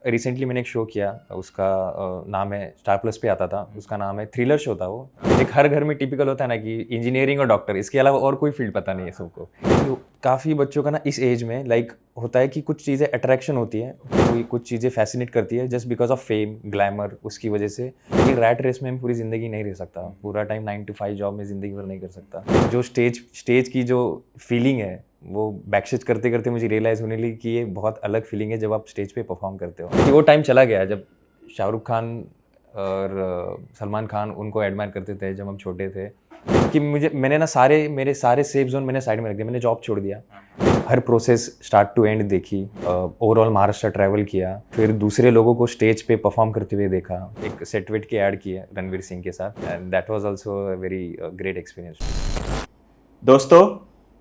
Recently मैंने एक show किया, उसका नाम है, स्टार प्लस पे आता था, उसका नाम है थ्रिलर शो था वो। एक हर घर में टिपिकल होता है ना कि इंजीनियरिंग और डॉक्टर, इसके अलावा और कोई फील्ड पता नहीं है सबको। तो काफ़ी बच्चों का ना इस एज में होता है कि कुछ चीज़ें अट्रैक्शन होती है, कोई कुछ चीज़ें फैसिनेट करती है just because of fame, glamour, उसकी वजह से। ये रैट रेस में हम पूरी ज़िंदगी नहीं रह सकता, पूरा टाइम 9 to 5 जॉब में ज़िंदगी भर नहीं कर सकता। जो स्टेज की जो फीलिंग है, वो बैकस्टेज करते करते मुझे रियलाइज़ होने लगी कि ये बहुत अलग फीलिंग है जब आप स्टेज पे परफॉर्म करते हो। कि वो टाइम चला गया जब शाहरुख खान और सलमान खान उनको एडमायर करते थे जब हम छोटे थे। कि मैंने ना मेरे सारे सेफ जोन मैंने साइड में रख दिया, मैंने जॉब छोड़ दिया, हर प्रोसेस स्टार्ट टू एंड देखी, ओवरऑल महाराष्ट्र ट्रैवल किया, फिर दूसरे लोगों को स्टेज पे परफॉर्म करते हुए देखा, एक सेट वेट की ऐड की है रणवीर सिंह के साथ, and that was also a very great experience. दोस्तों,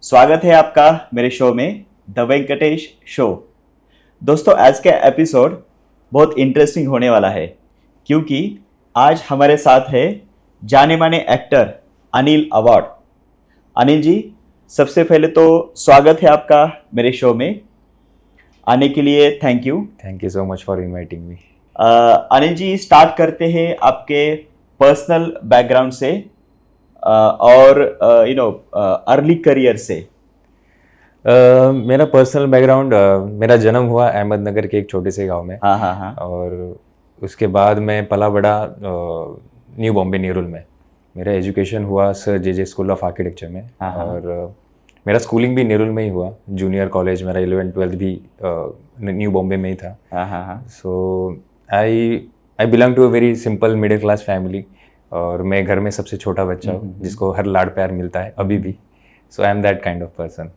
स्वागत है आपका मेरे शो में द वेंकटेश शो। दोस्तों, आज का एपिसोड बहुत इंटरेस्टिंग होने वाला है क्योंकि आज हमारे साथ है जाने माने एक्टर अनिल अवार्ड। अनिल जी, सबसे पहले तो स्वागत है आपका मेरे शो में। आने के लिए thank you so much for inviting me. Anil ji, start करते हैं आपके पर्सनल बैकग्राउंड से और अर्ली करियर से। मेरा पर्सनल बैकग्राउंड, मेरा जन्म हुआ अहमदनगर के एक छोटे से गांव में। हाँ। और उसके बाद मैं पला बड़ा न्यू बॉम्बे नेरुल में। मेरा एजुकेशन हुआ sir J school of architecture में। और मेरा स्कूलिंग भी नेरुल में ही हुआ। जूनियर कॉलेज मेरा 11th-12th भी न्यू बॉम्बे में ही था। So I belong to a very simple middle class family, और मैं घर में सबसे छोटा बच्चा हूँ जिसको हर लाड़ प्यार मिलता है अभी भी। So I am that kind of person.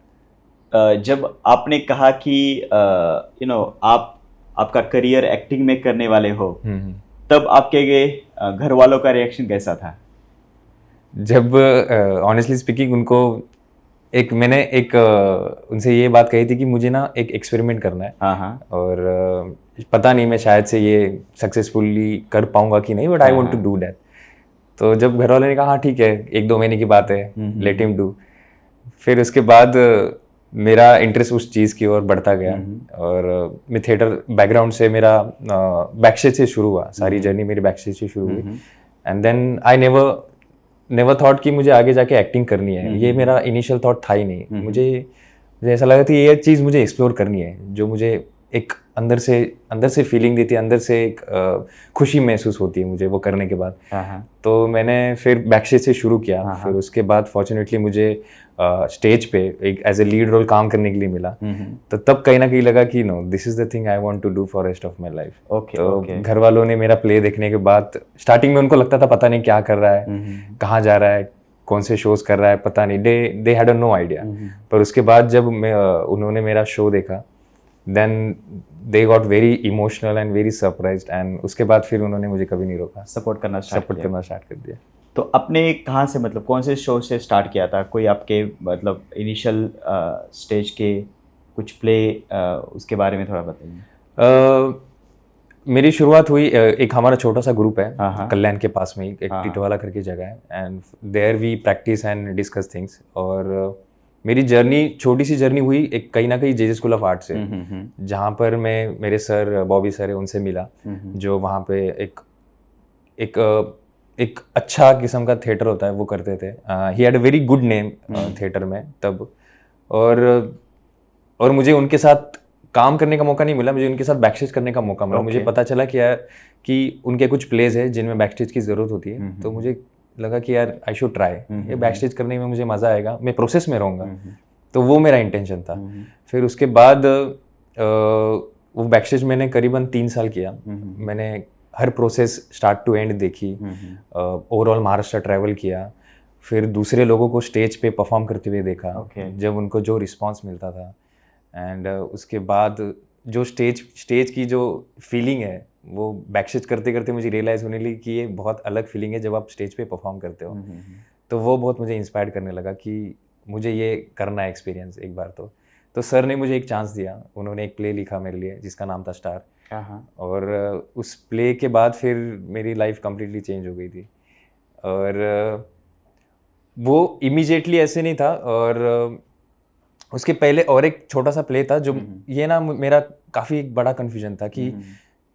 जब आपने कहा कि आपका करियर एक्टिंग में करने वाले हो, तब आपके घर वालों का रिएक्शन कैसा था? जब ऑनेस्टली स्पीकिंग मैंने उनसे ये बात कही थी कि मुझे ना एक एक्सपेरिमेंट करना है। और पता नहीं मैं शायद से ये सक्सेसफुली कर पाऊंगा कि नहीं, but I want to do that. तो जब घर वालों ने कहा हाँ ठीक है, 1-2 महीने की बात है, लेट हिम डू। फिर उसके बाद मेरा इंटरेस्ट उस चीज़ की ओर बढ़ता गया। और मैं थिएटर बैकग्राउंड से, मेरा बैकस्टेज से शुरू हुआ, सारी जर्नी मेरी बैकस्टेज से शुरू हुई। And then I never thought कि मुझे आगे जाके एक्टिंग करनी है। ये मेरा इनिशियल थॉट था ही नहीं। मुझे ऐसा लगा कि ये चीज़ मुझे एक्सप्लोर करनी है, जो मुझे एक अंदर से फीलिंग देती है, अंदर से एक खुशी महसूस होती है मुझे वो करने के बाद। तो मैंने फिर बैकस्टेज से शुरू किया। फिर उसके बाद फॉर्चुनेटली मुझे स्टेज पे एक एज ए लीड रोल काम करने के लिए मिला। तो तब कहीं ना कहीं लगा कि no, this is the thing I want to do for rest of my life. तो घर वालों ने मेरा प्ले देखने के बाद, स्टार्टिंग में उनको लगता था पता नहीं क्या कर रहा है, कहाँ जा रहा है, कौन से शोज कर रहा है, पता नहीं, दे हैड नो आइडिया। पर उसके बाद जब उन्होंने मेरा शो देखा, then they got very emotional and very surprised, and उसके बाद फिर उन्होंने मुझे कभी नहीं रोका, सपोर्ट करना स्टार्ट कर दिया। तो आपने कहाँ से, मतलब कौन से शो से स्टार्ट किया था? कोई आपके मतलब इनिशियल स्टेज के कुछ प्ले, उसके बारे में थोड़ा बताइए। मेरी शुरुआत हुई, एक हमारा छोटा सा ग्रुप है कल्याण के पास में ही, एक टिटवाला करके जगह है, and there we practice and discuss things. और मेरी जर्नी, छोटी सी जर्नी हुई एक कहीं ना कहीं जे स्कूल ऑफ आर्ट से, जहाँ पर मैं मेरे सर बॉबी सर है उनसे मिला, जो वहाँ पे एक अच्छा किस्म का थिएटर होता है वो करते थे। He had a very good name theatre में तब। और मुझे उनके साथ काम करने का मौका नहीं मिला, मुझे उनके साथ बैकस्टेज करने का मौका मिला। मुझे पता चला कि यार कि उनके कुछ प्लेज है जिनमें बैकस्टेज की ज़रूरत होती है। तो मुझे लगा कि यार आई शुड ट्राई, ये बैकस्टेज करने में मुझे मज़ा आएगा, मैं प्रोसेस में रहूँगा। तो वो मेरा इंटेंशन था। फिर उसके बाद वो बैकस्टेज मैंने करीबन 3 साल किया। मैंने हर प्रोसेस स्टार्ट टू एंड देखी, ओवरऑल महाराष्ट्र ट्रैवल किया, फिर दूसरे लोगों को स्टेज पे परफॉर्म करते हुए देखा, जब उनको जो रिस्पांस मिलता था। एंड उसके बाद जो स्टेज की जो फीलिंग है, वो बैकस्टेज करते करते मुझे रियलाइज़ होने लगी कि ये बहुत अलग फीलिंग है जब आप स्टेज पे परफॉर्म करते हो। तो वो बहुत मुझे इंस्पायर करने लगा कि मुझे ये करना है एक्सपीरियंस एक बार। तो सर ने मुझे एक चांस दिया, उन्होंने एक प्ले लिखा मेरे लिए जिसका नाम था स्टार। और उस प्ले के बाद फिर मेरी लाइफ कम्प्लीटली चेंज हो गई थी। और वो इमीडिएटली ऐसे नहीं था, और उसके पहले और एक छोटा सा प्ले था जो ये ना मेरा काफ़ी बड़ा कन्फ्यूजन था कि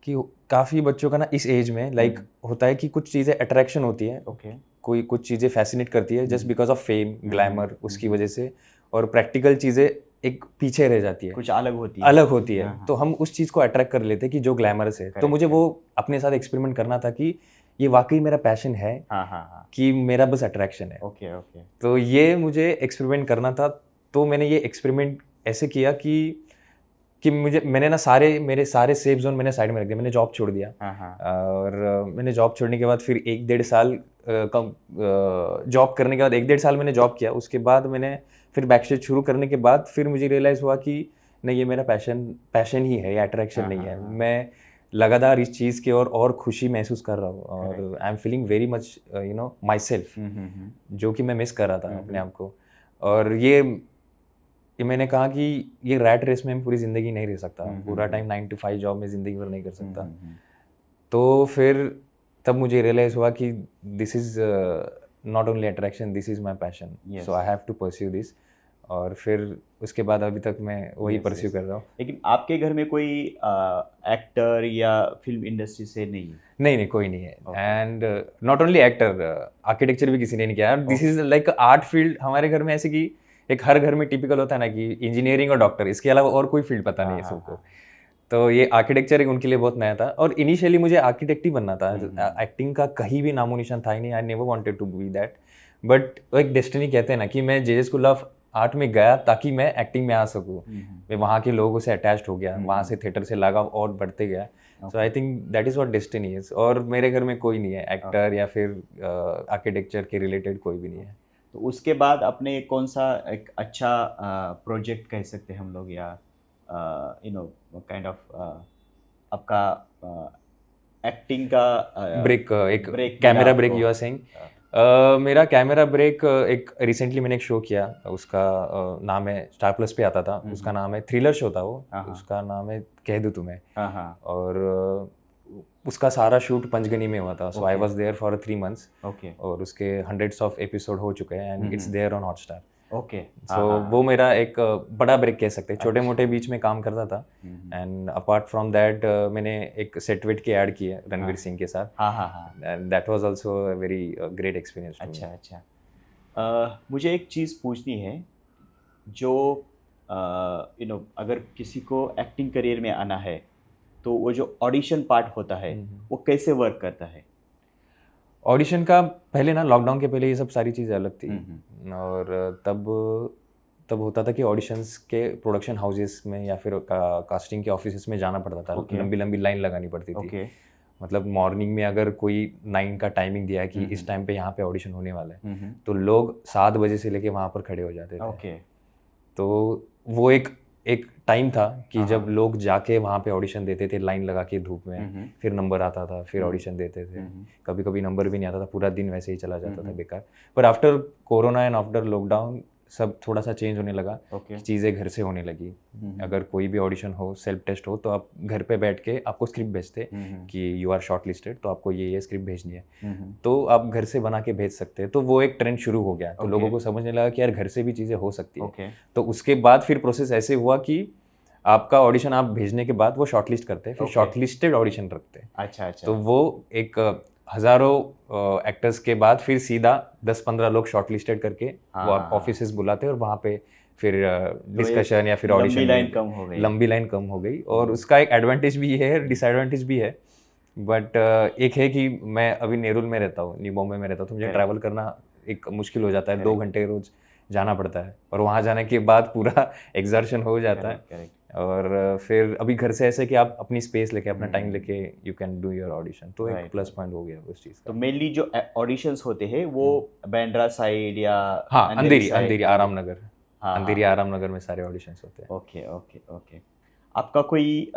कि काफ़ी बच्चों का ना इस एज में लाइक होता है कि कुछ चीज़ें अट्रैक्शन होती है, ओके। कोई कुछ चीज़ें फैसिनेट करती है just because of fame, glamour, उसकी वजह से, और प्रैक्टिकल चीज़ें एक पीछे रह जाती है, कुछ अलग होती है। अलग होती है। हाँ, तो हम उस चीज़ को अट्रैक्ट कर लेते हैं कि जो ग्लैमरस है। तो Correct, मुझे वो अपने साथ एक्सपेरिमेंट करना था कि ये वाकई मेरा पैशन है हाँ, हाँ, हाँ। कि मेरा बस अट्रैक्शन है। Okay, okay. तो ये मुझे एक्सपेरिमेंट करना था। तो मैंने ये एक्सपेरिमेंट ऐसे किया कि मैंने ना मेरे सारे सेफ जोन मैंने साइड में रख दिया। मैंने जॉब छोड़ दिया। हाँ, हाँ। और मैंने जॉब छोड़ने के बाद फिर 1-1.5 साल जॉब करने के बाद 1-1.5 साल मैंने जॉब किया। उसके बाद मैंने फिर बैकस्टेज शुरू करने के बाद फिर मुझे रियलाइज़ हुआ कि नहीं, ये मेरा पैशन ही है, ये अट्रैक्शन हाँ, नहीं हाँ, है। हाँ। मैं लगातार इस चीज़ की और खुशी महसूस कर रहा हूँ, और Correct. I am feeling very much my self, जो कि मैं मिस कर रहा था अपने आप को। और ये मैंने कहा कि ये रैट रेस में मैं पूरी ज़िंदगी नहीं रह सकता। पूरा टाइम 9 to 5 जॉब में ज़िंदगी भर नहीं कर सकता। तो फिर तब मुझे रियलाइज़ हुआ कि this is not only attraction, this is my passion, so I have to pursue this. और फिर उसके बाद अभी तक मैं वही Yes, परस्यू yes. कर रहा हूँ। लेकिन आपके घर में कोई एक्टर या फिल्म इंडस्ट्री से नहीं है? नहीं, कोई नहीं है। Okay. And not only actor, architecture भी किसी ने नहीं किया। This is like art field हमारे घर में, ऐसे कि एक हर घर में टिपिकल होता है ना कि इंजीनियरिंग और डॉक्टर, इसके अलावा और कोई फील्ड पता नहीं है हाँ, सबको। हाँ। तो ये आर्किटेक्चर एक उनके लिए बहुत नया था, और इनिशियली मुझे आर्किटेक्ट ही बनना था। एक्टिंग का कहीं भी नामो निशान था ही नहीं। I never wanted to be that. But वो एक डेस्टिनी कहते हैं ना कि मैं जे स्कूल ऑफ आर्ट में गया ताकि मैं एक्टिंग में आ सकूँ। मैं वहाँ के लोगों से अटैच्ड हो गया, वहाँ से थिएटर से लगाव और बढ़ते गया। So I think that is what destiny is. और मेरे घर में कोई नहीं है एक्टर या फिर आर्किटेक्चर के रिलेटेड, कोई भी नहीं है। तो उसके बाद आपने कौन सा एक अच्छा प्रोजेक्ट कह सकते हैं हम लोग, या काइंड ऑफ आपका एक्टिंग का ब्रेक, एक ब्रेक कैमरा मिला ब्रेक आपको? You are saying. मेरा कैमरा ब्रेक एक रिसेंटली मैंने एक शो किया, उसका नाम है, स्टार प्लस पे आता था, उसका नाम है, थ्रिलर शो था वो, हाँ, हाँ। उसका नाम है कह दूँ तुम्हें। हाँ, हाँ। और उसका सारा शूट पंचगनी में हुआ था। So I Okay. Was there for 3 months, okay, और उसके हंड्रेड्स ऑफ एपिसोड हो चुके हैं and it's there on Hotstar. Okay. So वो मेरा एक बड़ा ब्रेक कह सकते हैं। छोटे मोटे अच्छा। बीच में काम करता था, एंड अपार्ट फ्रॉम दैट मैंने एक सेट वेट के ऐड किए रणवीर सिंह के साथ, हाँ, हाँ, हाँ। And that was also a very great experience to me. अच्छा, अच्छा। मुझे एक चीज़ पूछनी है, जो अगर किसी को एक्टिंग करियर में आना है, तो वो जो ऑडिशन पार्ट होता है, वो कैसे वर्क करता है? ऑडिशन का पहले ना, लॉकडाउन के पहले ये सब सारी चीज़ें अलग थी। और तब होता था कि ऑडिशंस के प्रोडक्शन हाउसेस में या फिर कास्टिंग के ऑफिसेस में जाना पड़ता था। Okay. लंबी लंबी लाइन लगानी पड़ती थी। ओके। मतलब मॉर्निंग में अगर कोई 9 का टाइमिंग दिया है कि इस टाइम पे यहाँ पे ऑडिशन होने वाला है, तो लोग 7 बजे से लेके वहाँ पर खड़े हो जाते थे। ओके। तो वो एक टाइम था कि जब लोग जाके वहाँ पे ऑडिशन देते थे, लाइन लगा के धूप में, फिर नंबर आता था, फिर ऑडिशन देते थे। कभी कभी नंबर भी नहीं आता था, पूरा दिन वैसे ही चला जाता था बेकार। पर after corona and after lockdown सब थोड़ा सा चेंज होने लगा, ओके। चीज़ें घर से होने लगी। अगर कोई भी ऑडिशन हो, सेल्फ टेस्ट हो, तो आप घर पे बैठ के आपको स्क्रिप्ट भेजते कि यू आर शॉर्ट लिस्टेड, तो आपको ये स्क्रिप्ट भेजनी है, तो आप घर से बना के भेज सकते हैं। तो वो एक ट्रेंड शुरू हो गया, तो लोगों को समझने लगा कि यार घर से भी चीज़ें हो सकती है। ओके। तो उसके बाद फिर प्रोसेस ऐसे हुआ कि आपका ऑडिशन आप भेजने के बाद वो शॉर्टलिस्ट करते हैं, फिर शॉर्टलिस्टेड ऑडिशन रखते हैं। अच्छा, अच्छा। तो वो एक हज़ारों एक्टर्स के बाद फिर सीधा 10-15 लोग शॉर्टलिस्टेड करके वो ऑफिसेस बुलाते हैं, और वहाँ पे फिर डिस्कशन या फिर ऑडिशन, लंबी लाइन कम हो गई। लंबी लाइन कम हो गई। और उसका एक एडवांटेज भी है, डिसएडवांटेज भी है। बट एक है कि मैं अभी नेरुल में रहता हूँ, न्यू बॉम्बे में रहता हूँ, तो मुझे ट्रैवल करना एक मुश्किल हो जाता है। 2 घंटे रोज जाना पड़ता है, और वहाँ जाने के बाद पूरा एग्जर्शन हो जाता है। करेक्ट। और फिर अभी घर से ऐसे कि आप अपनी स्पेस लेके, अपना टाइम लेके you can do your audition, तो एक प्लस पॉइंट हो गया उस चीज़ का। तो मेनली जो ऑडिशंस होते हैं वो बांद्रा साइड या हाँ, अंधेरी अंधेरी आराम नगर, हाँ, अंधेरी आराम नगर में सारे ऑडिशंस होते हैं। Okay, okay, okay. आपका कोई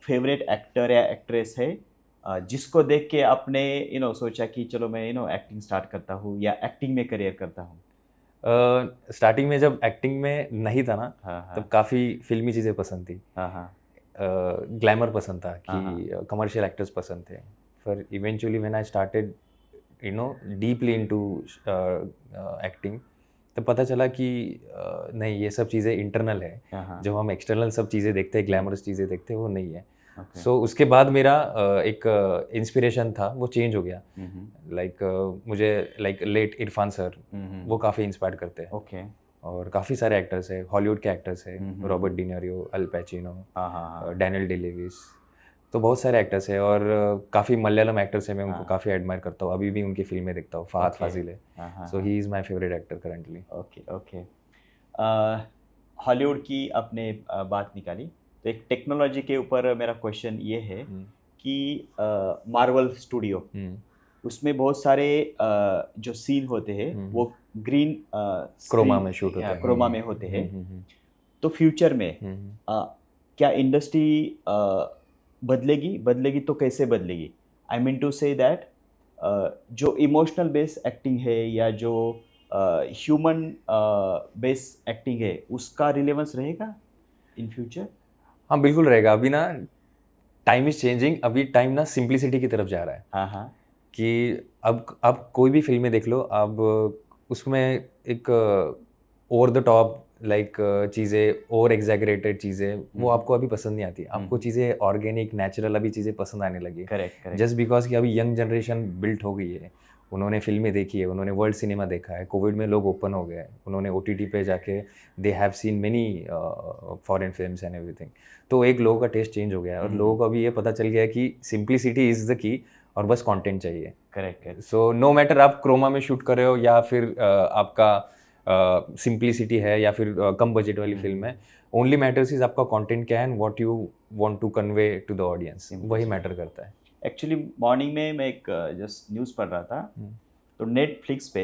फेवरेट एक्टर या एक्ट्रेस है जिसको देख के आपने सोचा कि चलो मैं एक्टिंग स्टार्ट करता हूँ या एक्टिंग में करियर करता हूँ? स्टार्टिंग में जब एक्टिंग में नहीं था ना, तब काफ़ी फिल्मी चीज़ें पसंद थी, ग्लैमर पसंद था, कि कमर्शियल एक्टर्स पसंद थे। पर eventually when I started deeply into acting, तब पता चला कि नहीं, ये सब चीज़ें इंटरनल है। जब हम एक्सटर्नल सब चीज़ें देखते हैं, ग्लैमरस चीज़ें देखते हैं, वो नहीं है। सो उसके बाद मेरा एक इंस्पिरेशन था वो चेंज हो गया। लाइक मुझे लाइक लेट इरफान सर वो काफ़ी इंस्पायर करते हैं। ओके। और काफ़ी सारे एक्टर्स हैं, हॉलीवुड के एक्टर्स हैं, रॉबर्ट डिनेरियो, अल पैचिनो, डैनियल डे लेविस, तो बहुत सारे एक्टर्स हैं। और काफ़ी मलयालम एक्टर्स हैं, मैं उनको काफ़ी एडमायर करता हूँ, अभी भी उनकी फिल्में देखता हूँ। फहद फाजिल है, so he is my favourite actor currently. Okay okay. Hollywood की आपने बात निकाली, तो एक टेक्नोलॉजी के ऊपर मेरा क्वेश्चन ये है कि मार्वल स्टूडियो उसमें बहुत सारे जो सीन होते हैं वो ग्रीन क्रोमा में शूट होते हैं। क्रोमा में होते हैं। तो फ्यूचर में क्या इंडस्ट्री बदलेगी तो कैसे बदलेगी? I mean to say that जो इमोशनल बेस एक्टिंग है या जो ह्यूमन बेस एक्टिंग है उसका रिलेवेंस रहेगा इन फ्यूचर? हाँ बिल्कुल रहेगा। अभी ना टाइम इज चेंजिंग, अभी टाइम ना सिंप्लिसिटी की तरफ जा रहा है। हाँ। कि अब कोई भी फिल्में देख लो, अब उसमें एक ओवर द टॉप लाइक चीज़ें, ओवर एग्जैगरेटेड चीज़ें वो आपको अभी पसंद नहीं आती। आपको चीज़ें ऑर्गेनिक, नेचुरल अभी चीज़ें पसंद आने लगी। करेक्ट। जस्ट बिकॉज कि अभी यंग जनरेशन बिल्ट हो गई है, उन्होंने फिल्में देखी है, उन्होंने वर्ल्ड सिनेमा देखा है। कोविड में लोग ओपन हो गए, उन्होंने OTT पे जाके they have seen many foreign films and everything. तो एक लोगों का टेस्ट चेंज हो गया है और लोगों को अभी ये पता चल गया है कि सिंप्लिसिटी इज़ द की और बस कंटेंट चाहिए। करेक्ट। सो नो मैटर आप क्रोमा में शूट कर रहे हो या फिर आपका सिंप्लिसिटी है या फिर कम बजट वाली फिल्म है, ओनली मैटर्स इज आपका कंटेंट क्या है and what you want to convey to the audience, वही मैटर करता है। एक्चुअली मॉर्निंग में मैं एक जस्ट न्यूज़ पढ़ रहा था, तो नेटफ्लिक्स पे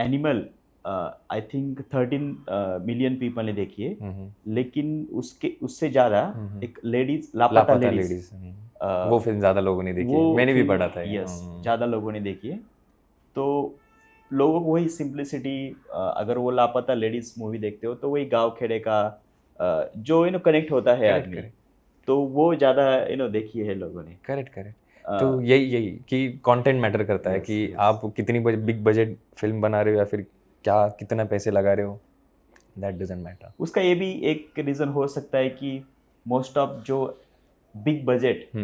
animal I think 13 million people ने देखी है, लेकिन उससे ज़्यादा एक लेडीज लापता लेडीज वो फिल्म ज़्यादा लोगों ने देखी है, मैंने भी पढ़ा था। यस, ज़्यादा लोगों ने देखी है। तो लोगों को वही सिंप्लिसिटी, अगर वो लापता लेडीज मूवी देखते हो तो वही गांव खेड़े का जो कनेक्ट होता है आदमी, तो वो ज़्यादा देखी है लोगों ने। करेक्ट। तो यही कि कंटेंट मैटर करता है कि आप कितनी बिग बजट फिल्म बना रहे हो या फिर क्या कितना पैसे लगा रहे हो, दैट डजंट मैटर। उसका ये भी एक रीज़न हो सकता है कि मोस्ट ऑफ जो big budget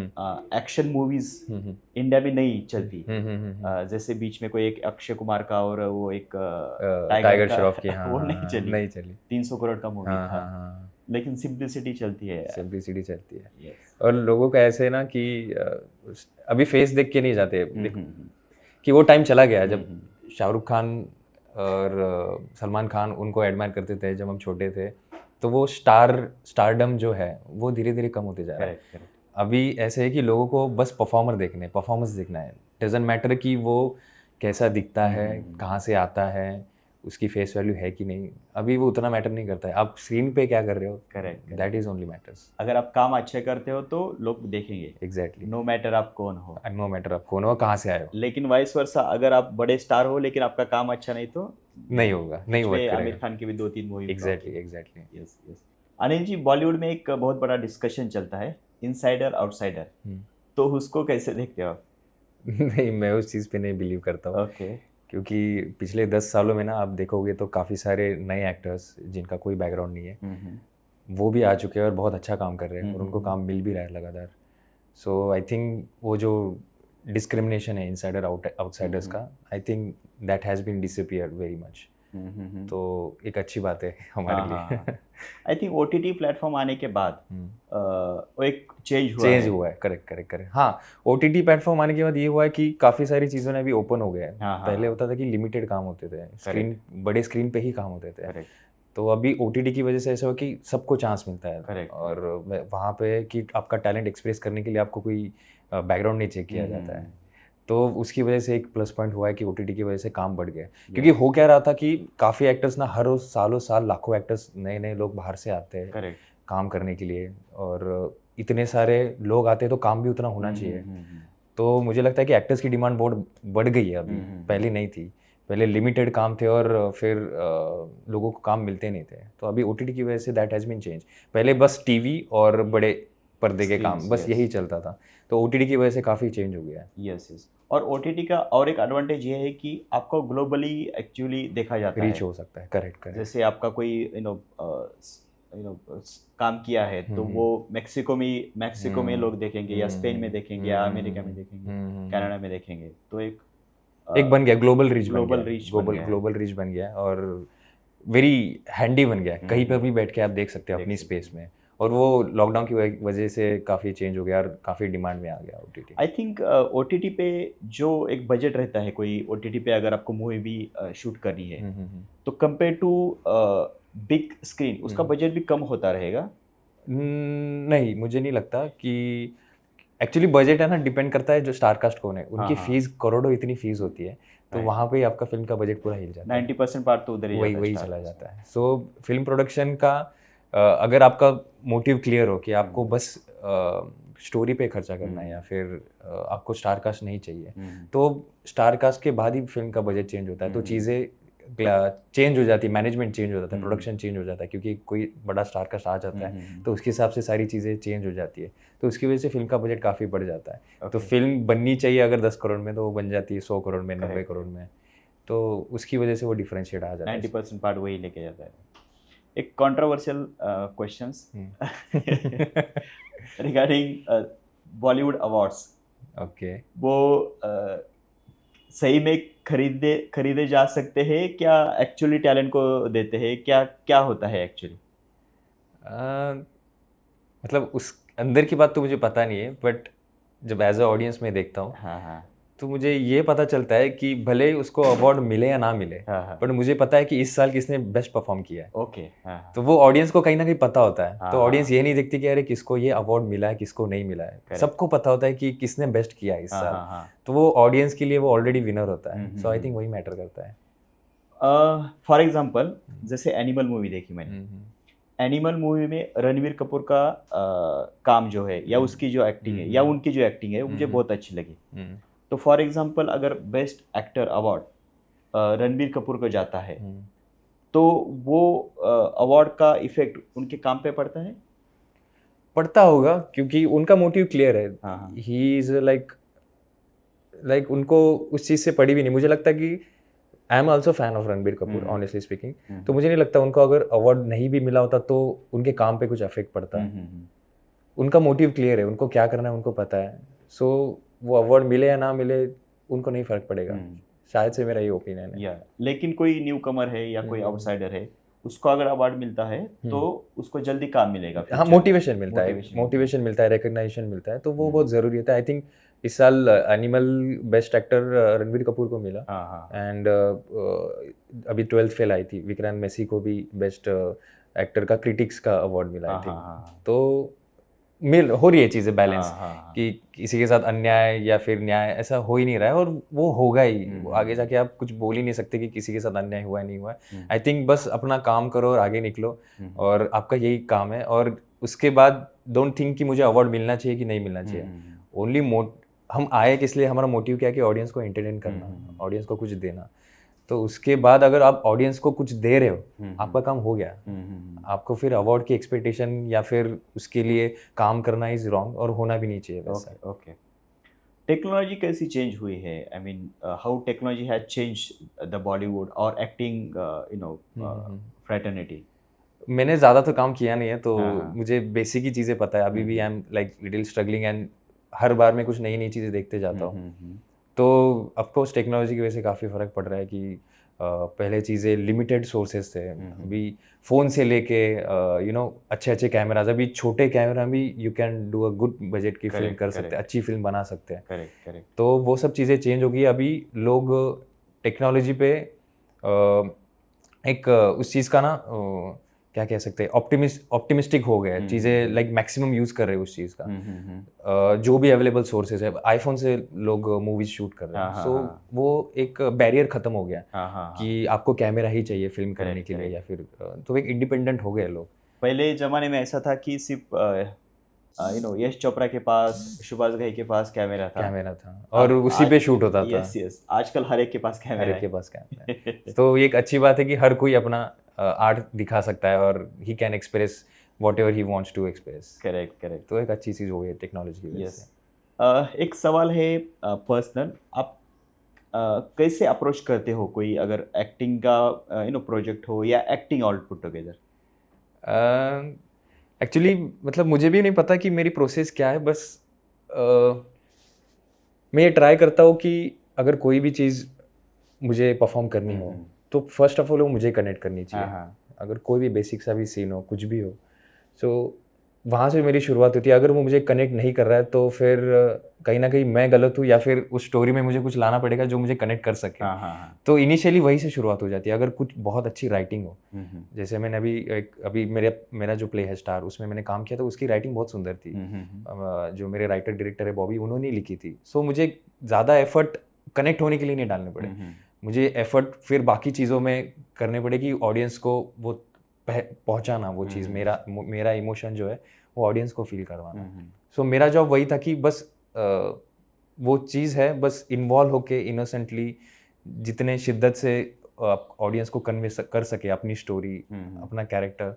action movies India में नहीं चलती। जैसे बीच में कोई एक अक्षय कुमार का और वो एक टाइगर श्रॉफ की, वो नहीं चली 300 करोड़ का मूवी था, लेकिन सिंप्लिसिटी चलती है। और लोगों का ऐसे ना कि अभी फेस देख के नहीं जाते, कि वो टाइम चला गया जब शाहरुख खान और सलमान खान उनको एडमायर करते थे जब हम छोटे थे, तो वो स्टारडम जो है वो धीरे धीरे कम होते जा रहा है। अभी ऐसे है कि लोगों को बस परफॉर्मेंस देखना है, डजंट मैटर कि वो कैसा दिखता है, कहाँ से आता है, उसकी फेस वैल्यू है कि नहीं, अभी वो उतना मैटर नहीं करता है। आप स्क्रीन पे क्या कर रहे हो, correct, that is only matters. अगर आप काम अच्छे करते हो तो लोग देखेंगे। एग्जैक्टली, नो मैटर आप कौन हो, कहाँ से आए हो। लेकिन वाइस वर्सा, अगर आप बड़े स्टार हो लेकिन आपका काम अच्छा नहीं तो नहीं होगा, नहीं वर्क आमिर खान की भी 2-3 movie. Exactly. Yes. Anil ji, Bollywood में एक बहुत बड़ा डिस्कशन चलता है, इनसाइडर आउटसाइडर, तो उसको कैसे देखते हो आप? नहीं, मैं उस चीज़ पे नहीं बिलीव करता हूँ। ओके। क्योंकि पिछले 10 सालों में ना आप देखोगे तो काफ़ी सारे नए एक्टर्स जिनका कोई बैकग्राउंड नहीं है वो भी आ चुके हैं और बहुत अच्छा काम कर रहे हैं और उनको काम मिल भी रहा है लगातार। सो आई थिंक वो जो डिस्क्रिमिनेशन है इनसाइडर आउटसाइडर्स का, I think that has been disappear very much. तो एक अच्छी बात है हमारे लिए। आई थिंक OTT प्लेटफॉर्म आने के बाद वो एक चेंज हुआ है। करेक्ट। हाँ, OTT प्लेटफॉर्म आने के बाद ये हुआ है कि काफ़ी सारी चीज़ों ने अभी ओपन हो गया है। पहले होता था कि लिमिटेड काम होते थे, बड़े स्क्रीन पे ही काम होते थे। तो अभी OTT की वजह से ऐसा हो कि सबको चांस मिलता है। और वहाँ पे कि आपका टैलेंट एक्सप्रेस करने के लिए आपको कोई बैकग्राउंड नहीं चेक किया जाता है। तो उसकी वजह से एक प्लस पॉइंट हुआ है कि OTT की वजह से काम बढ़ गया। क्योंकि हो क्या रहा था कि काफ़ी एक्टर्स ना हर रोज सालों साल लाखों एक्टर्स नए लोग बाहर से आते हैं काम करने के लिए, और इतने सारे लोग आते हैं तो काम भी उतना होना चाहिए। तो मुझे लगता है कि एक्टर्स की डिमांड बहुत बढ़ गई है अभी, पहले नहीं थी। पहले लिमिटेड काम थे और फिर लोगों को काम मिलते नहीं थे। तो अभी OTT की वजह say that has been change. पहले बस टीवी और बड़े पर्दे के काम बस यही चलता था, तो OTT की वजह से काफ़ी चेंज हो गया है। यस। और OTT का और एक एडवांटेज ये है कि आपको ग्लोबली एक्चुअली देखा जाता है, रीच हो सकता है। करेक्ट। जैसे आपका कोई काम किया है तो वो मैक्सिको में लोग देखेंगे या स्पेन में देखेंगे या अमेरिका में देखेंगे, कनाडा में देखेंगे, तो एक बन गया ग्लोबल रीच, ग्लोबल रीच बन गया है। ग्लोबल रीच बन गया और वेरी हैंडी बन गया है। कहीं पर भी बैठ के आप देख सकते हो अपनी स्पेस में, और वो लॉकडाउन की वजह से काफ़ी चेंज हो गया और काफ़ी डिमांड में आ गया OTT। आई थिंक OTT पे जो एक बजट रहता है, कोई OTT पे अगर आपको मूवी भी शूट करनी है तो कंपेयर टू बिग स्क्रीन उसका बजट भी कम होता रहेगा। नहीं, मुझे नहीं लगता कि एक्चुअली बजट है ना, डिपेंड करता है जो स्टार कास्ट कौन है, उनकी फीस करोड़ों इतनी फीस होती है, तो वहाँ पे आपका फिल्म का बजट पूरा हिल जाता है। 90% पार्ट तो उधर ही वही चला जाता है। सो फिल्म प्रोडक्शन का अगर आपका मोटिव क्लियर हो कि आपको बस स्टोरी पे खर्चा करना है या फिर आपको स्टार कास्ट नहीं चाहिए, तो स्टार कास्ट के बाद ही फिल्म का बजट चेंज होता है, तो चीज़ें चेंज हो जाती है, मैनेजमेंट चेंज हो जाता है, प्रोडक्शन चेंज हो जाता है, क्योंकि कोई बड़ा स्टार कास्ट आ जाता है तो उसके हिसाब से सारी चीज़ें चेंज हो जाती है, तो उसकी वजह से फिल्म का बजट काफ़ी बढ़ जाता है। तो फिल्म बननी चाहिए अगर 10 करोड़ में, तो वो बन जाती है 100 करोड़ में, 90 करोड़ में, तो उसकी वजह से वो डिफरेंशिएट आ जाता है। 90% पार्ट वही लेके जाता है। एक controversial questions regarding Bollywood awards. Okay, वो सही में खरीदे जा सकते हैं क्या, एक्चुअली टैलेंट को देते हैं, क्या होता है एक्चुअली? मतलब उस अंदर की बात तो मुझे पता नहीं है, बट जब एज अ ऑडियंस में देखता हूँ हाँ, तो मुझे ये पता चलता है कि भले ही उसको अवार्ड मिले या ना मिले, बट मुझे पता है कि इस साल किसने बेस्ट परफॉर्म किया है। ओके, तो वो ऑडियंस को कहीं ना कहीं पता होता है। तो ऑडियंस ये नहीं देखती कि अरे किसको ये अवार्ड मिला है, किसको नहीं मिला है, सबको पता होता है कि किसने बेस्ट किया है इस साल। तो वो ऑडियंस के लिए वो ऑलरेडी विनर होता है। सो आई थिंक वही मैटर करता है। फॉर एग्जाम्पल जैसे एनिमल मूवी देखी मैंने, एनिमल मूवी में रणवीर कपूर का काम जो है या उसकी जो एक्टिंग है या उनकी जो एक्टिंग है मुझे बहुत अच्छी लगी। तो फॉर एग्जांपल अगर best actor award Ranbir Kapoor को जाता है तो वो अवार्ड का इफेक्ट उनके काम पे पड़ता है? पड़ता होगा, क्योंकि उनका मोटिव क्लियर है। ही इज लाइक उनको उस चीज़ से पड़ी भी नहीं। मुझे लगता है कि I am also fan of Ranbir Kapoor, honestly speaking. तो मुझे नहीं लगता उनको अगर अवार्ड नहीं भी मिला होता तो उनके काम पे कुछ इफेक्ट पड़ता है। उनका मोटिव क्लियर है, उनको क्या करना है उनको पता है। सो वो अवार्ड मिले या ना मिले उनको नहीं फर्क पड़ेगा। शायद से मेरा ये ओपिनियन है। लेकिन कोई न्यू कमर है या कोई आउटसाइडर है, उसको अगर अवार्ड मिलता है तो उसको जल्दी काम मिलेगा। हाँ, मोटिवेशन मिलता है, रिकग्नाइजेशन मिलता है, तो वो बहुत ज़रूरी होता है। आई थिंक इस साल animal best actor Ranbir Kapoor को मिला। एंड अभी 12th फेल आई थी, विक्रांत मैसी को भी बेस्ट एक्टर का क्रिटिक्स का अवार्ड मिला आई थिंक। तो हो रही है चीज़ें बैलेंस, कि किसी के साथ अन्याय या फिर न्याय ऐसा हो ही नहीं रहा है, और वो होगा ही। आगे जाके आप कुछ बोल ही नहीं सकते कि किसी के साथ अन्याय हुआ है नहीं हुआ है। आई थिंक बस अपना काम करो और आगे निकलो, और आपका यही काम है। और उसके बाद डोंट थिंक कि मुझे अवार्ड मिलना चाहिए कि नहीं मिलना चाहिए। ओनली हम आए किस लिए, हमारा मोटिव क्या है कि ऑडियंस को एंटरटेन करना, ऑडियंस को कुछ देना। तो उसके बाद अगर आप ऑडियंस को कुछ दे रहे हो, आपका काम हो गया। आपको फिर अवार्ड की एक्सपेक्टेशन या फिर उसके लिए काम करना इज रॉन्ग, और होना भी नहीं चाहिए वैसा। ओके, टेक्नोलॉजी कैसी चेंज हुई है? I mean how technology has changed the Bollywood और एक्टिंग फ्रेटर्निटी? मैंने ज़्यादा तो काम किया नहीं है, तो मुझे बेसिक ही चीज़ें पता है। अभी भी I am like little struggling, and हर बार मैं कुछ नई नई चीज़ें देखते जाता हूँ। तो ऑफकोर्स टेक्नोलॉजी की वजह से काफ़ी फ़र्क पड़ रहा है कि पहले चीज़ें लिमिटेड सोर्सेज थे। अभी फ़ोन से लेके अच्छे अच्छे कैमराज, अभी छोटे कैमरा भी you can do a good budget की फिल्म कर सकते हैं, अच्छी फिल्म बना सकते हैं। करेक्ट। तो वो सब चीज़ें चेंज हो गई। अभी लोग टेक्नोलॉजी पे एक उस चीज़ का ना क्या कह सकते हैं, ऑप्टिमिस्टिक हो गए। चीज़ें लाइक मैक्सिमम यूज़ कर रहे हैं उस चीज़ का। जो भी अवेलेबल सोर्सेज है, आईफोन से लोग मूवीज शूट कर रहे हैं। सो वो एक बैरियर खत्म हो गया कि आपको कैमरा ही चाहिए फिल्म करने के लिए, या फिर तो एक इंडिपेंडेंट हो गए लोग। पहले ज़माने में ऐसा था कि सिर्फ यश चोपड़ा के पास, सुभाष घई के पास कैमरा था और उसी पे शूट होता था। यस, आजकल हर एक के पास कैमरा है। तो ये एक अच्छी बात है कि हर कोई अपना आर्ट दिखा सकता है, और he can express whatever he wants to express. Correct. तो एक अच्छी चीज़ हो गई है टेक्नोलॉजी की वजह से। एक सवाल है पर्सनल, आप कैसे अप्रोच करते हो कोई अगर एक्टिंग का प्रोजेक्ट हो या acting all put together? Actually मतलब मुझे भी नहीं पता कि मेरी प्रोसेस क्या है, बस मैं ये ट्राई करता हूँ कि अगर कोई भी चीज़ मुझे परफॉर्म करनी हो तो फर्स्ट ऑफ ऑल वो मुझे कनेक्ट करनी चाहिए। अगर कोई भी बेसिक सा भी सीन हो, कुछ भी हो, सो वहाँ से मेरी शुरुआत होती है। अगर वो मुझे कनेक्ट नहीं कर रहा है तो फिर कहीं ना कहीं मैं गलत हूँ, या फिर उस स्टोरी में मुझे कुछ लाना पड़ेगा जो मुझे कनेक्ट कर सके। तो इनिशियली वहीं से शुरुआत हो जाती है। अगर कुछ बहुत अच्छी राइटिंग हो, जैसे मैंने अभी मेरा जो प्ले है स्टार, उसमें मैंने काम किया, तो उसकी राइटिंग बहुत सुंदर थी। जो मेरे राइटर डायरेक्टर है बॉबी, उन्होंने लिखी थी। सो मुझे ज़्यादा एफर्ट कनेक्ट होने के लिए नहीं डालने पड़े। मुझे एफर्ट फिर बाकी चीज़ों में करने पड़े कि ऑडियंस को वो पहुंचाना, वो चीज़, मेरा इमोशन जो है वो ऑडियंस को फील करवाना। सो मेरा जॉब वही था कि बस वो चीज़ है, बस इन्वॉल्व होके इनोसेंटली जितने शिद्दत से ऑडियंस को कन्वे कर सके अपनी स्टोरी, अपना कैरेक्टर,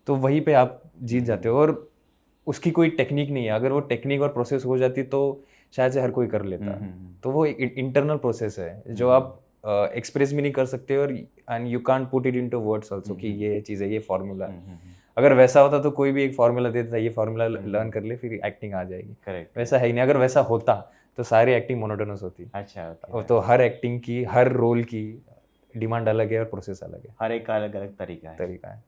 तो वहीं पे आप जीत जाते हो। और उसकी कोई टेक्निक नहीं है। अगर वो टेक्निक और प्रोसेस हो जाती तो शायद से हर कोई कर लेता। तो वो इंटरनल प्रोसेस है जो आप एक्सप्रेस भी नहीं कर सकते, और and you can't put it into words also कि ये चीज़ है, ये फॉर्मूला है। अगर वैसा होता तो कोई भी एक फार्मूला दे देता, ये फार्मूला लर्न कर ले, फिर एक्टिंग आ जाएगी। करेक्ट। वैसा है ही नहीं। अगर वैसा होता तो सारी एक्टिंग मोनोटोनस होती। अच्छा, और तो हर एक्टिंग की, हर रोल की डिमांड अलग है और प्रोसेस अलग है, हर एक का अलग अलग तरीका है।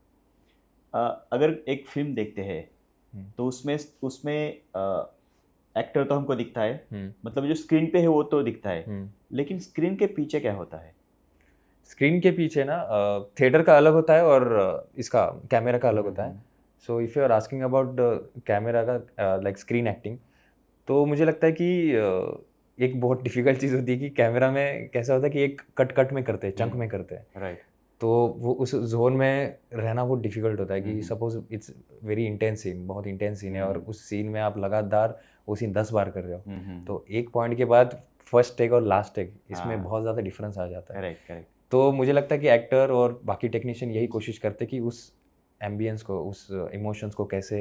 अगर एक फिल्म देखते हैं तो उसमें उसमें एक्टर तो हमको दिखता है, मतलब जो स्क्रीन पे है वो तो दिखता है, लेकिन स्क्रीन के पीछे क्या होता है? स्क्रीन के पीछे ना थिएटर का अलग होता है और इसका कैमरा का अलग होता है। So if you are asking about camera का लाइक स्क्रीन एक्टिंग, तो मुझे लगता है कि एक बहुत डिफ़िकल्ट चीज़ होती है कि कैमरा में कैसा होता है कि एक कट में करते हैं, चंक में करते हैं। राइट। तो वो उस ज़ोन में रहना बहुत डिफ़िकल्ट होता है कि suppose it's very intense scene, बहुत इंटेंस सीन है, और उस सीन में आप लगातार वो सीन 10 बार कर रहे हो। तो एक पॉइंट के बाद फर्स्ट टेक और लास्ट टेक, इसमें बहुत ज़्यादा डिफरेंस आ जाता है। करेक्ट। तो मुझे लगता है कि एक्टर और बाकी टेक्नीशियन यही कोशिश करते हैं कि उस एम्बियंस को, उस इमोशंस को कैसे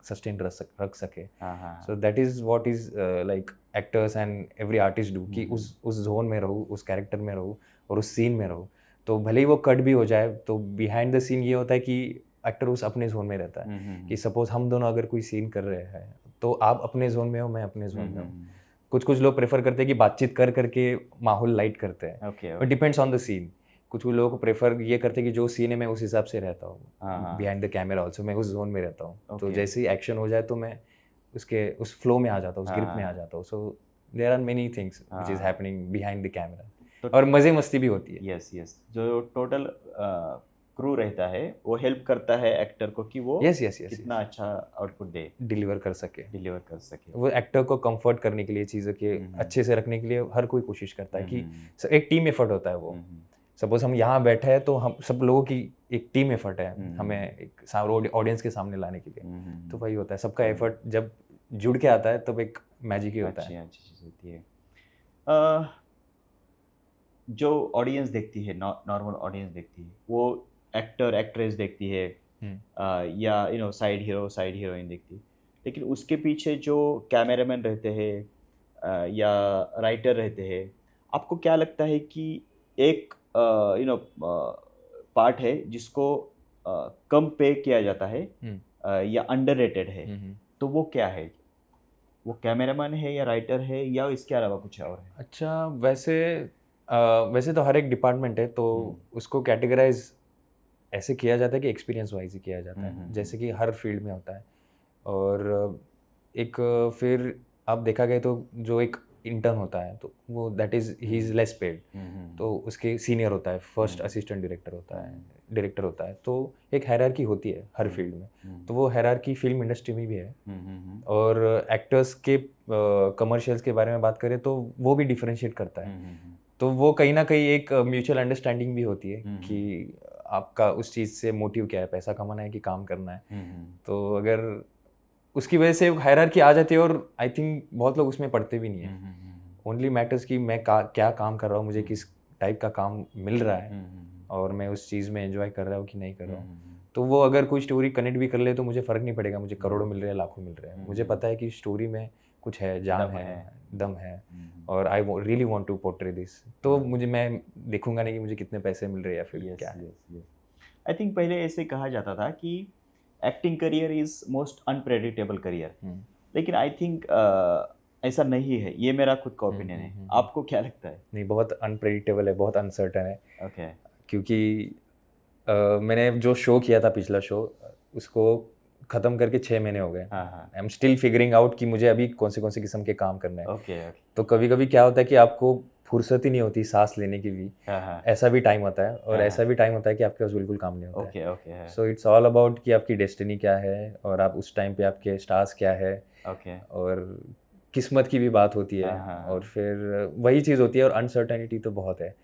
सस्टेन रख सके। So that is what is like actors and every artist do, कि उस जोन में रहूँ, उस कैरेक्टर में रहूँ और उस सीन में रहूँ। तो भले ही वो कट भी हो जाए, तो बिहाइंड द सीन ये होता है कि एक्टर उस अपने जोन में रहता है। कि सपोज हम दोनों अगर कोई सीन कर रहे हैं, तो आप अपने जोन में हो, मैं अपने जोन में हूँ। कुछ लोग प्रेफर करते हैं कि बातचीत करके माहौल लाइट करते हैं, but depends on the scene. कुछ लोगों को प्रेफर ये करते हैं कि जो सीन है मैं उस हिसाब से रहता हूँ, बिहाइंड द कैमरा ऑल्सो मैं उस जोन में रहता हूँ। तो जैसे ही एक्शन हो जाए तो मैं उस फ्लो में आ जाता हूँ, उस ग्रिप में आ जाता हूँ। So there are many things which is happening behind the camera, और मज़े मस्ती भी होती है। यस। जो टोटल क्रू रहता है वो हेल्प करता है एक्टर को कि वो यस कितना अच्छा आउटपुट दे, डिलीवर कर सके। डिलीवर कर सके। वो एक्टर को कंफर्ट करने के लिए, चीज़ों के अच्छे से रखने के लिए हर कोई कोशिश करता है कि एक टीम एफर्ट होता है वो। सपोज हम यहाँ बैठे हैं तो हम सब लोगों की एक टीम एफर्ट है हमें एक ऑडियंस के सामने लाने के लिए। तो वही होता है, सबका एफर्ट जब जुड़ के आता है तब एक मैजिक ही होता है। अच्छी चीज़ होती है। जो ऑडियंस देखती है, नॉर्मल ऑडियंस देखती है, वो एक्टर एक्ट्रेस देखती है, या साइड हीरो साइड हीरोइन देखती है, लेकिन उसके पीछे जो कैमरामैन रहते हैं या राइटर रहते हैं, आपको क्या लगता है कि एक पार्ट है जिसको कम पे किया जाता है या अंडररेटेड है, तो वो क्या है? वो कैमरामैन है या राइटर है या इसके अलावा कुछ और है? अच्छा, वैसे तो हर एक डिपार्टमेंट है, तो उसको कैटेगराइज ऐसे किया जाता है कि एक्सपीरियंस वाइज ही किया जाता है, जैसे कि हर फील्ड में होता है। और एक फिर आप देखा गया तो जो एक इंटर्न होता है, तो वो that is he is less paid. तो उसके सीनियर होता है, फर्स्ट असिस्टेंट डायरेक्टर होता है, डायरेक्टर होता है। तो एक हायरार्की होती है हर फील्ड में। तो वो हायरार्की फिल्म इंडस्ट्री में भी है। और एक्टर्स के कमर्शियल्स के बारे में बात करें तो वो भी डिफरेंशिएट करता है। तो वो कहीं ना कहीं एक म्यूचुअल अंडरस्टैंडिंग भी होती है कि आपका उस चीज़ से मोटिव क्या है, पैसा कमाना है कि काम करना है। तो अगर उसकी वजह से हायरार्की आ जाती है, और आई थिंक बहुत लोग उसमें पढ़ते भी नहीं है। ओनली मैटर्स कि मैं क्या काम कर रहा हूँ, मुझे किस टाइप का काम मिल रहा है, और मैं उस चीज़ में एंजॉय कर रहा हूँ कि नहीं कर रहा हूँ। तो वो अगर कोई स्टोरी कनेक्ट भी कर ले तो मुझे फ़र्क नहीं पड़ेगा, मुझे करोड़ों मिल रहे हैं, लाखों मिल रहे हैं। मुझे पता है कि स्टोरी में कुछ है, जान है, दम है, और I really want to portray this. तो मैं देखूंगा नहीं कि मुझे कितने पैसे मिल रहे हैं या फिर क्या है। आई थिंक पहले ऐसे कहा जाता था कि acting career is most unpredictable career, लेकिन आई थिंक ऐसा नहीं है, ये मेरा खुद का ओपिनियन है। आपको क्या लगता है? नहीं, बहुत अनप्रेडिक्टेबल है, बहुत अनसर्टन है। ओके। क्योंकि मैंने जो शो किया था, पिछला शो, उसको ख़त्म करके 6 महीने हो गए। I am still figuring out कि मुझे अभी कौन से किस्म के काम करने हैं। ओके। तो कभी कभी क्या होता है कि आपको फुर्सत ही नहीं होती सांस लेने की भी। ऐसा भी टाइम होता है, और ऐसा भी टाइम होता है कि आपके पास बिल्कुल काम नहीं होता है। Okay. So it's all about कि आपकी डेस्टिनी क्या है, और आप उस टाइम पे आपके स्टार्स क्या है, ओके। और किस्मत की भी बात होती है। और फिर वही चीज़ होती है, और अनसर्टेनिटी तो बहुत है।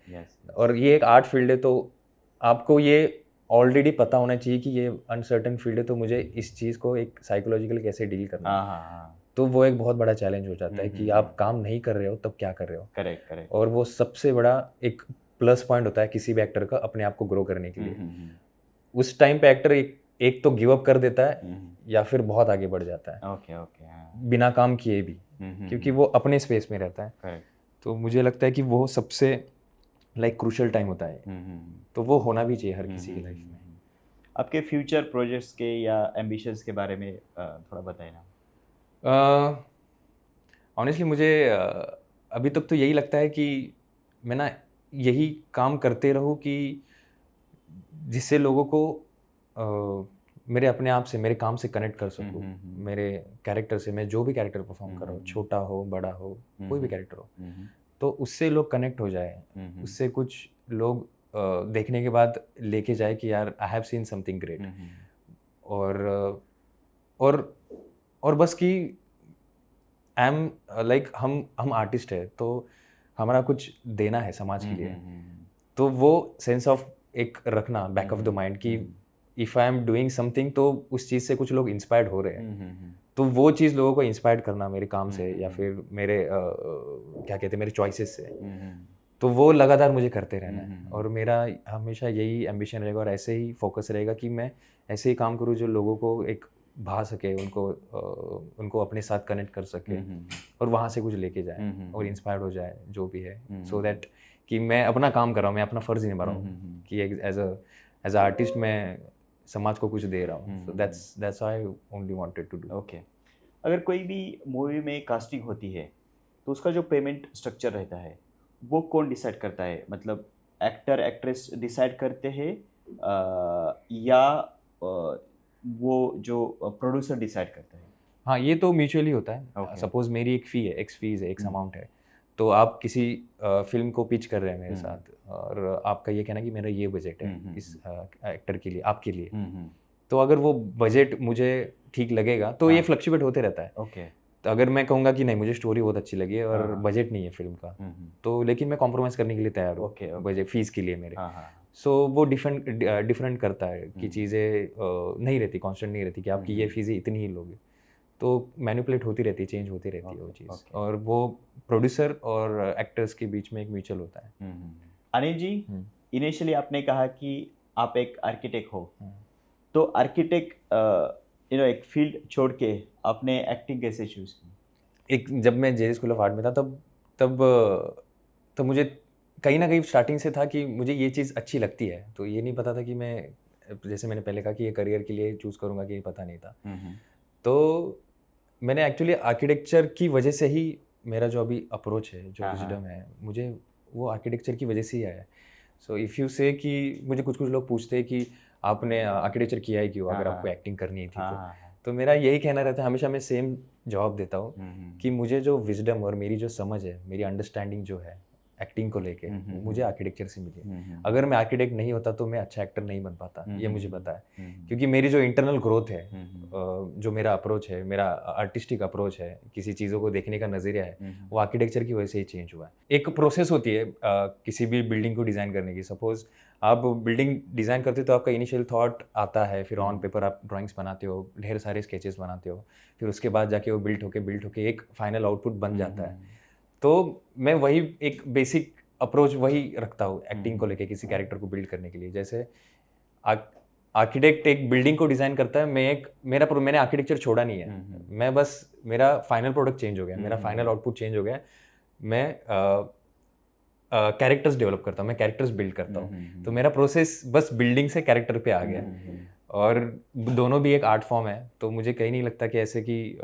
और ये एक आर्ट फील्ड है, तो आपको ये ऑलरेडी पता होना चाहिए कि ये अनसर्टेन फील्ड है, तो मुझे इस चीज़ को एक साइकोलॉजिकल कैसे डील करना है। तो वो एक बहुत बड़ा चैलेंज हो जाता है कि आप काम नहीं कर रहे हो तब क्या कर रहे हो। करेक्ट। और वो सबसे बड़ा एक प्लस पॉइंट होता है किसी भी एक्टर का अपने आप को ग्रो करने के लिए। उस टाइम पे एक्टर एक तो गिव अप कर देता है, या फिर बहुत आगे बढ़ जाता है ओके। बिना काम किए भी, क्योंकि वो अपने स्पेस में रहता है। तो मुझे लगता है कि वो सबसे क्रूशियल टाइम होता है। तो वो होना भी चाहिए हर किसी की लाइफ में। आपके फ्यूचर प्रोजेक्ट्स के या एम्बिशंस के बारे में थोड़ा बताइए ना। ऑनेस्टली मुझे अभी तक तो यही लगता है कि मैं ना यही काम करते रहूँ कि जिससे लोगों को मेरे अपने आप से, मेरे काम से कनेक्ट कर सकूँ। मेरे कैरेक्टर से, मैं जो भी कैरेक्टर परफॉर्म कर रहा हूँ, छोटा हो बड़ा हो, कोई भी कैरेक्टर हो, तो उससे लोग कनेक्ट हो जाए। उससे कुछ लोग देखने के बाद लेके जाए कि यार I have seen something great. और बस कि आई एम हम आर्टिस्ट है, तो हमारा कुछ देना है समाज के लिए। तो वो सेंस ऑफ एक रखना बैक ऑफ द माइंड कि if I am doing something, तो उस चीज़ से कुछ लोग इंस्पायर्ड हो रहे हैं। तो वो चीज़ लोगों को इंस्पायर्ड करना मेरे काम से, या फिर मेरे क्या कहते हैं, मेरे चॉइसेस से, तो वो लगातार मुझे करते रहना है। और मेरा हमेशा यही एम्बिशन रहेगा, और ऐसे ही फोकस रहेगा कि मैं ऐसे ही काम करूँ जो लोगों को एक भा सके, उनको अपने साथ कनेक्ट कर सके, और वहाँ से कुछ लेके जाए और इंस्पायर्ड हो जाए जो भी है। सो दैट कि मैं अपना काम कर रहा हूँ, मैं अपना फ़र्ज़ निभा रहा हूँ कि एज अ आर्टिस्ट मैं समाज को कुछ दे रहा हूँ। So that's I only wanted to do. Okay. अगर कोई भी मूवी में कास्टिंग होती है, तो उसका जो पेमेंट स्ट्रक्चर रहता है वो कौन डिसाइड करता है? मतलब एक्टर एक्ट्रेस डिसाइड करते हैं या वो जो प्रोड्यूसर डिसाइड करता है? हाँ, ये तो म्यूचुअली होता है। Okay. सपोज़ मेरी एक फ़ी है, एक्स फ़ीस है, एक्स अमाउंट है। तो आप किसी फ़िल्म को पिच कर रहे हैं मेरे साथ, और आपका ये कहना है कि मेरा ये बजट है इस एक्टर के लिए, आपके लिए। तो अगर वो बजट मुझे ठीक लगेगा, तो ये फ्लक्चुएट होते रहता है। ओके। तो अगर मैं कहूँगा कि नहीं, मुझे स्टोरी बहुत अच्छी लगी है और बजट नहीं है फ़िल्म का, तो लेकिन मैं कॉम्प्रोमाइज़ करने के लिए तैयार हूँ बजट फ़ीस के लिए मेरे। सो वो डिफरेंट करता है कि चीज़ें नहीं रहती, कांस्टेंट नहीं रहती कि आपकी ये फ़ीस इतनी ही लोगे। तो मैनिपुलेट होती रहती है, चेंज होती रहती है वो चीज़। और वो प्रोड्यूसर और एक्टर्स के बीच में एक म्यूचुअल होता है। अनिल जी, इनिशियली आपने कहा कि आप एक आर्किटेक्ट हो, तो आर्किटेक्ट एक फील्ड छोड़ के आपने एक्टिंग कैसे चूज़ की? जब मैं जे स्कूल ऑफ आर्ट में था, तब मुझे कहीं ना कहीं स्टार्टिंग से था कि मुझे ये चीज़ अच्छी लगती है। तो ये नहीं पता था कि मैं, जैसे मैंने पहले कहा कि ये करियर के लिए चूज़ करूँगा, कि ये पता नहीं था। तो मैंने एक्चुअली आर्किटेक्चर की वजह से ही, मेरा जो अभी अप्रोच है, जो विजडम है, मुझे वो आर्किटेक्चर की वजह से ही आया है। सो इफ़ यू से कि मुझे कुछ लोग पूछते हैं कि आपने आर्किटेक्चर किया है क्यों, अगर आपको एक्टिंग करनी थी तो मेरा यही कहना रहता है, हमेशा मैं सेम जवाब देता हूँ कि मुझे जो विजडम और मेरी जो समझ है, मेरी अंडरस्टैंडिंग जो है एक्टिंग को लेके, मुझे आर्किटेक्चर से मिली है। अगर मैं आर्किटेक्ट नहीं होता तो मैं अच्छा एक्टर नहीं बन पाता, ये मुझे पता है। क्योंकि मेरी जो इंटरनल ग्रोथ है, जो मेरा अप्रोच है, मेरा आर्टिस्टिक अप्रोच है, किसी चीज़ों को देखने का नज़रिया है, वो आर्किटेक्चर की वजह से ही चेंज हुआ है। एक प्रोसेस होती है किसी भी बिल्डिंग को डिज़ाइन करने की। सपोज़ आप बिल्डिंग डिज़ाइन करते हो तो आपका इनिशियल थॉट आता है, फिर ऑन पेपर आप ड्राइंग्स बनाते हो, ढेर सारे स्केचेस बनाते हो, फिर उसके बाद जाके वो बिल्ड होके एक फाइनल आउटपुट बन जाता है। तो मैं वही एक बेसिक अप्रोच वही रखता हूँ एक्टिंग को लेके, किसी कैरेक्टर को बिल्ड करने के लिए। जैसे आर्किटेक्ट एक बिल्डिंग को डिज़ाइन करता है, मैंने आर्किटेक्चर छोड़ा नहीं है, मैं बस, मेरा फाइनल प्रोडक्ट चेंज हो गया, मेरा फाइनल आउटपुट चेंज हो गया, मैं कैरेक्टर्स डेवलप करता हूँ, मैं कैरेक्टर्स बिल्ड करता हूँ। तो मेरा प्रोसेस बस बिल्डिंग से कैरेक्टर पे आ गया। और दोनों भी एक आर्ट फॉर्म है, तो मुझे कहीं नहीं लगता कि ऐसे कि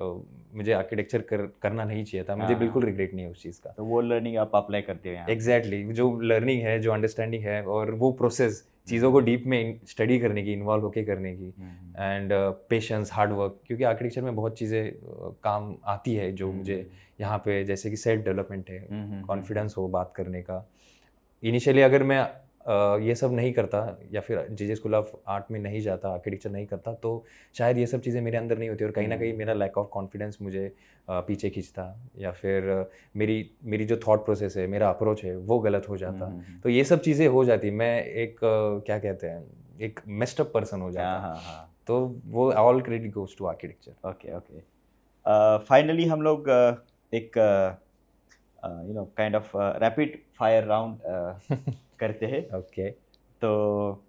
मुझे आर्किटेक्चर करना नहीं चाहिए था। मुझे बिल्कुल रिग्रेट नहीं है उस चीज़ का। तो वो लर्निंग आप अप्लाई करते हो यहाँ? एग्जैक्टली जो लर्निंग है, जो अंडरस्टैंडिंग है, और वो प्रोसेस चीज़ों को डीप में स्टडी करने की, इन्वॉल्व होके करने की, एंड पेशेंस, हार्ड वर्क, क्योंकि आर्किटेक्चर में बहुत चीज़ें काम आती है जो मुझे यहाँ पे, जैसे कि सेल्फ डेवलपमेंट है, कॉन्फिडेंस हो बात करने का। इनिशियली अगर मैं ये सब नहीं करता या फिर जेजे स्कूल ऑफ आर्ट में नहीं जाता, आर्किटेक्चर नहीं करता, तो शायद ये सब चीज़ें मेरे अंदर नहीं होती, और कहीं ना कहीं मेरा लैक ऑफ कॉन्फिडेंस मुझे पीछे खींचता, या फिर मेरी जो थॉट प्रोसेस है, मेरा अप्रोच है, वो गलत हो जाता। तो ये सब चीज़ें हो जाती, मैं एक क्या कहते हैं, एक मेस्ड अप पर्सन हो जाता। तो वो all credit goes to architecture. Okay okay. Finally हम लोग एक kind of rapid fire round करते हैं। ओके। तो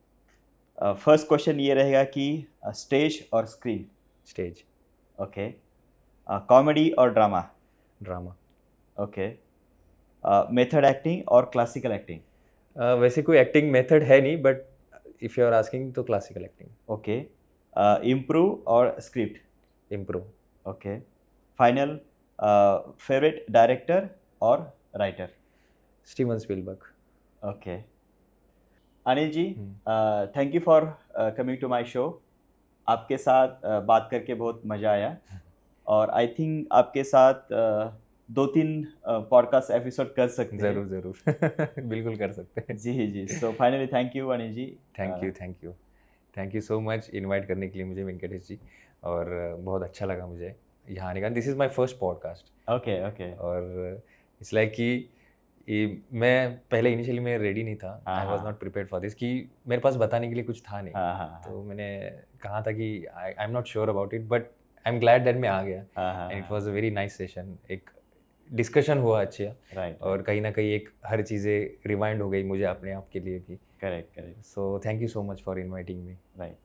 फर्स्ट क्वेश्चन ये रहेगा कि स्टेज और स्क्रीन? स्टेज। ओके। कॉमेडी और drama? Drama. Okay. Method acting और क्लासिकल एक्टिंग? वैसे कोई एक्टिंग मेथड है नहीं, but if you are asking तो क्लासिकल एक्टिंग। ओके। इम्प्रूव और script? Improv. Okay. Final, favourite director और writer? Steven Spielberg. Okay. Anil ji, thank you for coming to my show. आपके साथ बात करके बहुत मज़ा आया, और आई थिंक आपके साथ 2-3 पॉडकास्ट एपिसोड कर सकते हैं। ज़रूर ज़रूर बिल्कुल कर सकते हैं। जी जी। So finally thank you Anil ji. Thank you so much invite करने के लिए मुझे, वेंकटेश जी, और बहुत अच्छा लगा मुझे यहाँ आने का। This is my first podcast. Okay okay. और इट्स लाइक कि मैं पहले इनिशियली मैं रेडी नहीं था, I was not prepared for this, कि मेरे पास बताने के लिए कुछ था नहीं। तो मैंने कहा था कि I am not sure about it, but I am glad that मैं आ गया, and it was a very nice session. एक डिस्कशन हुआ अच्छा, राइट। और कहीं ना कहीं एक हर चीज़ें रिमाइंड हो गई मुझे अपने आप के लिए भी। Correct correct. So thank you so much for inviting me. Right.